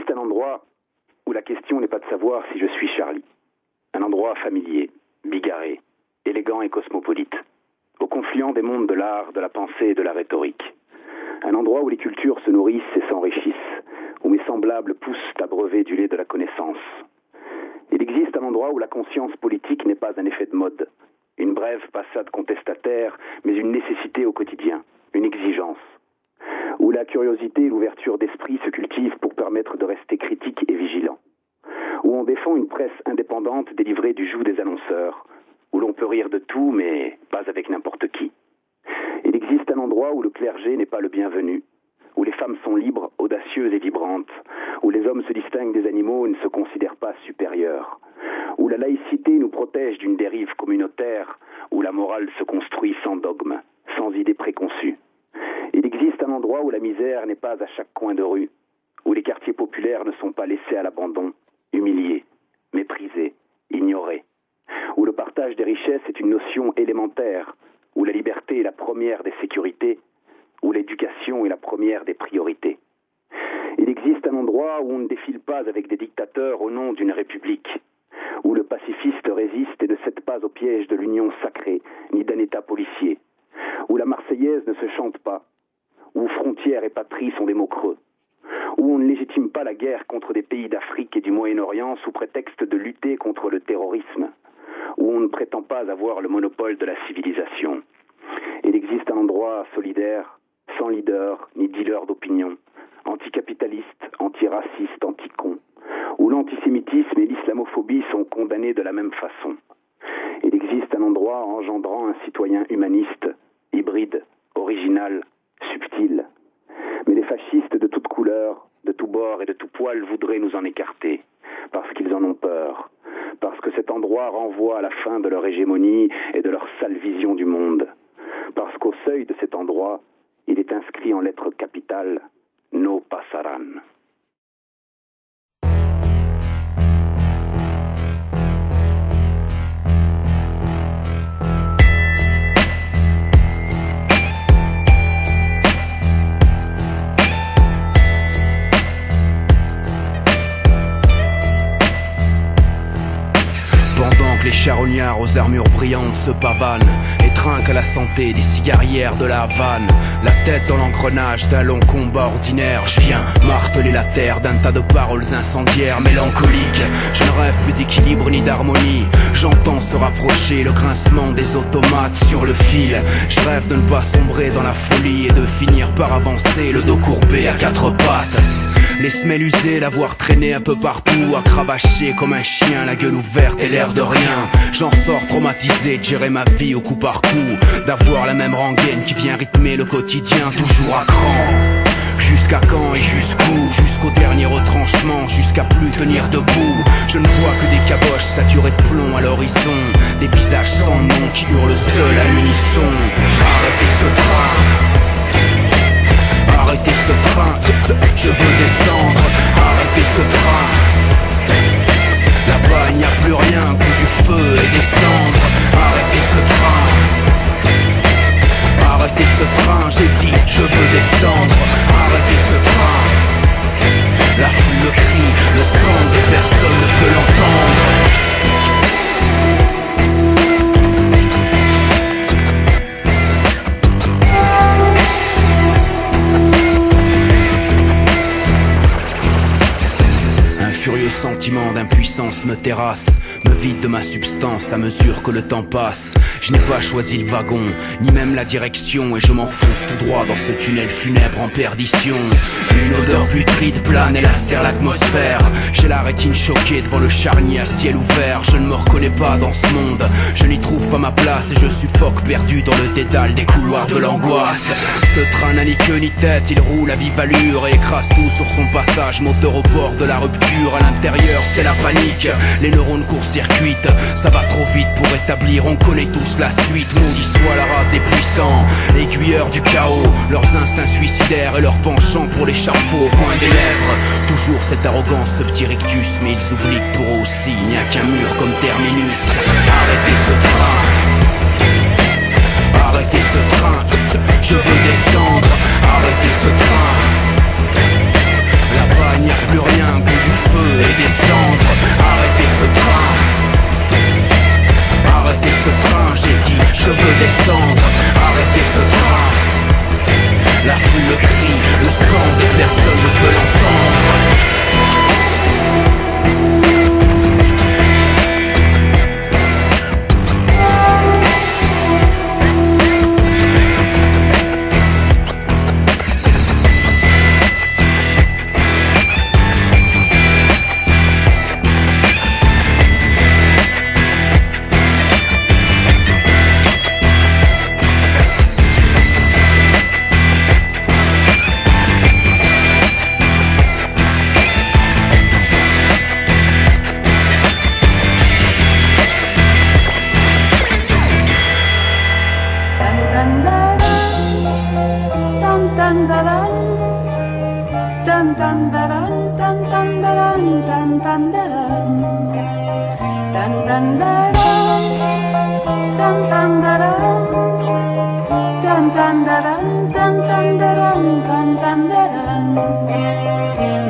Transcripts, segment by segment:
existe un endroit où la question n'est pas de savoir si je suis Charlie. Un endroit familier, bigarré, élégant et cosmopolite, au confluent des mondes de l'art, de la pensée et de la rhétorique. Un endroit où les cultures se nourrissent et s'enrichissent, où mes semblables poussent à brever du lait de la connaissance. Il existe un endroit où la conscience politique n'est pas un effet de mode, une brève passade contestataire, mais une nécessité au quotidien, une exigence. Où la curiosité et l'ouverture d'esprit se cultivent pour permettre de rester critique et vigilant. Où on défend une presse indépendante délivrée du joug des annonceurs, où l'on peut rire de tout, mais pas avec n'importe qui. Il existe un endroit où le clergé n'est pas le bienvenu, où les femmes sont libres, audacieuses et vibrantes, où les hommes se distinguent des animaux et ne se considèrent pas supérieurs, où la laïcité nous protège d'une dérive communautaire, où la morale se construit sans dogme, sans idées préconçues. Il existe un endroit où la misère n'est pas à chaque coin de rue, où les quartiers populaires ne sont pas laissés à l'abandon, humiliés, méprisés, ignorés, où le partage des richesses est une notion élémentaire, où la liberté est la première des sécurités, où l'éducation est la première des priorités. Il existe un endroit où on ne défile pas avec des dictateurs au nom d'une république, où le pacifiste résiste et ne cède pas au piège de l'union sacrée, ni d'un État policier, où la Marseillaise ne se chante pas, où frontières et patrie sont des mots creux, où on ne légitime pas la guerre contre des pays d'Afrique et du Moyen-Orient sous prétexte de lutter contre le terrorisme, où on ne prétend pas avoir le monopole de la civilisation. Il existe un endroit solidaire, sans leader ni dealer d'opinion, anticapitaliste, antiraciste, anti-con, où l'antisémitisme et l'islamophobie sont condamnés de la même façon. Il existe un endroit engendrant un citoyen humaniste, hybride, original, subtil. Mais les fascistes de toutes couleurs, de tous bords et de tout poil voudraient nous en écarter, parce qu'ils en ont peur, parce que cet endroit renvoie à la fin de leur hégémonie et de leur sale vision du monde, parce qu'au seuil de cet endroit, il est inscrit en lettres capitales « No pasarán ». Les charognards aux armures brillantes se pavanent et trinquent à la santé des cigarières de la Havane. La tête dans l'engrenage d'un long combat ordinaire, je viens marteler la terre d'un tas de paroles incendiaires, mélancoliques. Je ne rêve plus d'équilibre ni d'harmonie. J'entends se rapprocher le grincement des automates sur le fil. Je rêve de ne pas sombrer dans la folie et de finir par avancer, le dos courbé à quatre pattes. Les semelles usées, l'avoir traîné un peu partout, à cravacher comme un chien, la gueule ouverte et l'air de rien. J'en sors traumatisé de gérer ma vie au coup par coup, d'avoir la même rengaine qui vient rythmer le quotidien, toujours à cran. Jusqu'à quand et jusqu'où? Jusqu'au dernier retranchement, jusqu'à plus tenir debout. Je ne vois que des caboches saturées de plomb à l'horizon, des visages sans nom qui hurlent seuls à l'unisson. Arrêtez ce train, arrêtez ce train, je veux descendre. Arrêtez ce train, là-bas il n'y a plus rien que du feu et des cendres. Arrêtez ce train, arrêtez ce train, j'ai dit je veux descendre. Arrêtez ce train, la foule crie, le scande et personne ne peut l'entendre. Furieux sentiment d'impuissance me terrasse, me vide de ma substance à mesure que le temps passe. Je n'ai pas choisi le wagon, ni même la direction, et je m'enfonce tout droit dans ce tunnel funèbre en perdition. Une odeur putride plane et lacère l'atmosphère. J'ai la rétine choquée devant le charnier à ciel ouvert. Je ne me reconnais pas dans ce monde, je n'y trouve pas ma place et je suffoque perdu dans le dédale des couloirs de l'angoisse. Ce train n'a ni queue ni tête, il roule à vive allure et écrase tout sur son passage, moteur au bord de la rupture. À l'intérieur c'est la panique, les neurones court-circuitent. Ça va trop vite pour établir, on connaît tous la suite. Maudit soit la race des puissants, aiguilleurs du chaos, leurs instincts suicidaires et leur penchant pour l'échafaud au coin des lèvres. Toujours cette arrogance, ce petit rictus, mais ils oublient que pour eux aussi il n'y a qu'un mur comme terminus. Arrêtez ce train, arrêtez ce train, je veux descendre. Arrêtez ce train, là-bas il n'y a plus rien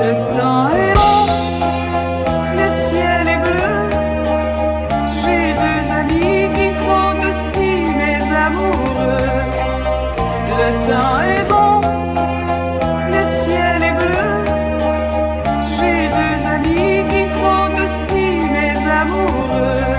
Le temps est beau, le ciel est bleu. J'ai deux amis qui sont aussi mes amoureux. Le temps est beau, le ciel est bleu. J'ai deux amis qui sont aussi mes amoureux.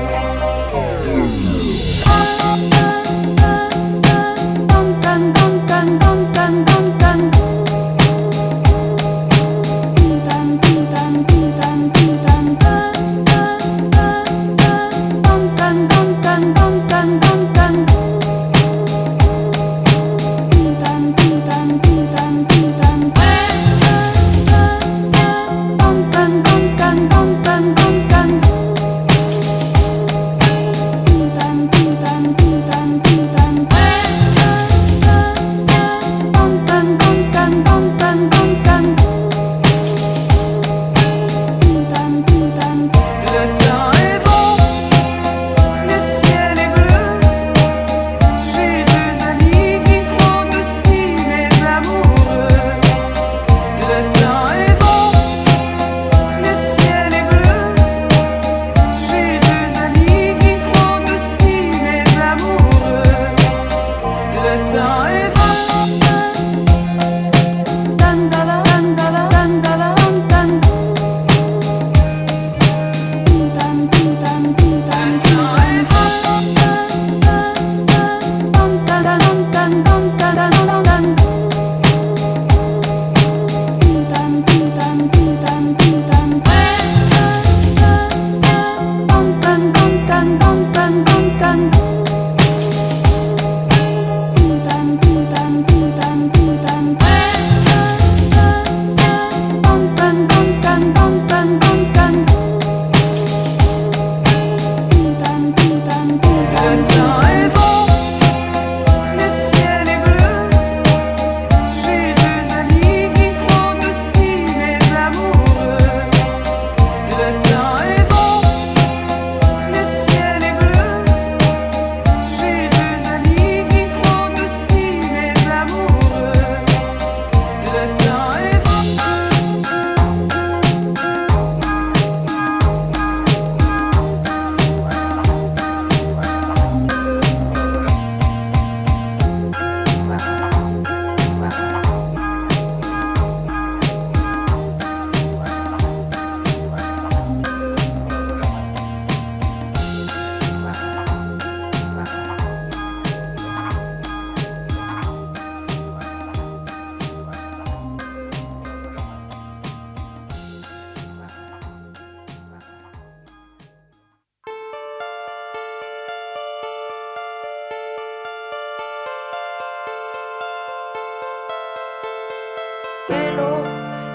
Hello,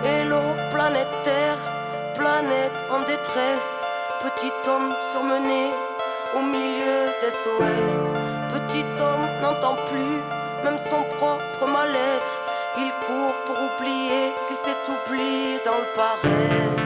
hello, planète Terre, planète en détresse. Petit homme surmené au milieu des SOS. Petit homme n'entend plus même son propre mal-être. Il court pour oublier qu'il s'est oublié dans le paraître.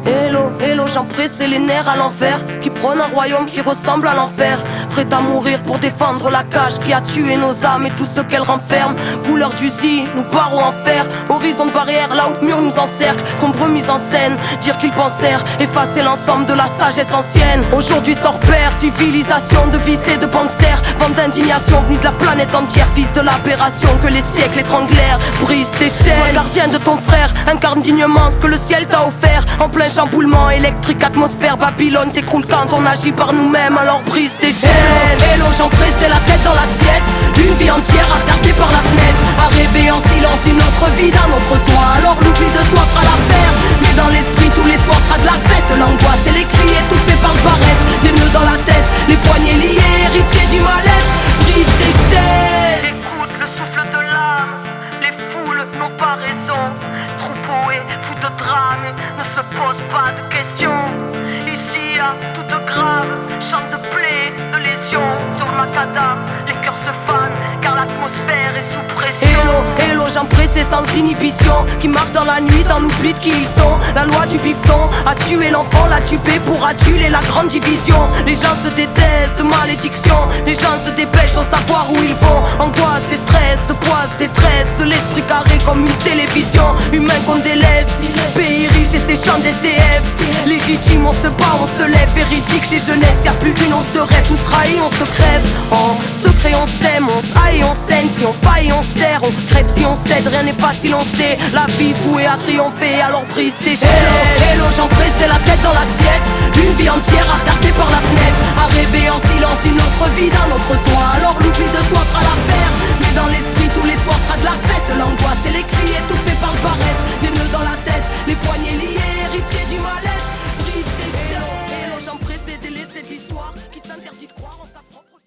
Hello, hello, j'en pressais les nerfs à l'envers, qui prône un royaume qui ressemble à l'enfer. Prêt à mourir pour défendre la cage qui a tué nos âmes et tout ce qu'elle renferme. Couleur d'usine, nous barreaux en fer. Horizon de barrière, là où mur nous encercle. Sombre mise en scène, dire qu'ils pensèrent effacer l'ensemble de la sagesse ancienne. Aujourd'hui sort père, civilisation de vices et de gangsters. Vent d'indignation venue de la planète entière. Fils de l'aberration que les siècles étranglèrent. Brise tes chaînes, gardien de ton frère. Incarne dignement ce que le ciel t'a offert. En plein chamboulement électrique, atmosphère. Babylone s'écroule quand on agit par nous-mêmes. Alors brise tes chaînes. Hello, j'en pressais la tête dans l'assiette. Une vie entière à regarder par la fenêtre, à rêver en silence une autre vie d'un autre soi. Alors l'oubli de soi fera l'affaire. Mais dans l'esprit tous les soirs sera de la fête. L'angoisse et les cris étouffés par le paraître. Des nœuds dans la tête, les poignets liés, héritiers du mal-être. Brise tes chaînes. Écoute le souffle de l'âme. Les foules n'ont pas raison. Troupeau et fou de drame ne se pose pas de questions. Ici à tout de grave, chante de plaies, de lésions. Sur le macadam, les cœurs se fanent car l'atmosphère l'atmosphère est sous pression. Hello, gens pressés sans inhibition, qui marchent dans la nuit dans l'oubli de qui ils sont. La loi du bifton a tué l'enfant, l'a tué pour aduler la grande division. Les gens se détestent, malédiction. Les gens se dépêchent sans savoir où ils vont. Angoisse et stress, poisse, détresse. L'esprit carré comme une télévision. Humain qu'on délaisse, pays riche et ses champs d'SDF. Légitime, on se bat, on se lève. Véridique chez jeunesse, y'a plus d'une once de rêve. On se trahit, on se crève. En secret on s'aime, on se haït, on saigne. Si on faille, on serre, on crève si on cède. Rien n'est facile, on sait. La vie vouée à triompher, alors brise tes chaînes. Hello, j'en pressais la tête dans l'assiette. Une vie entière à regarder par la fenêtre, à rêver en silence une autre vie d'un autre soir.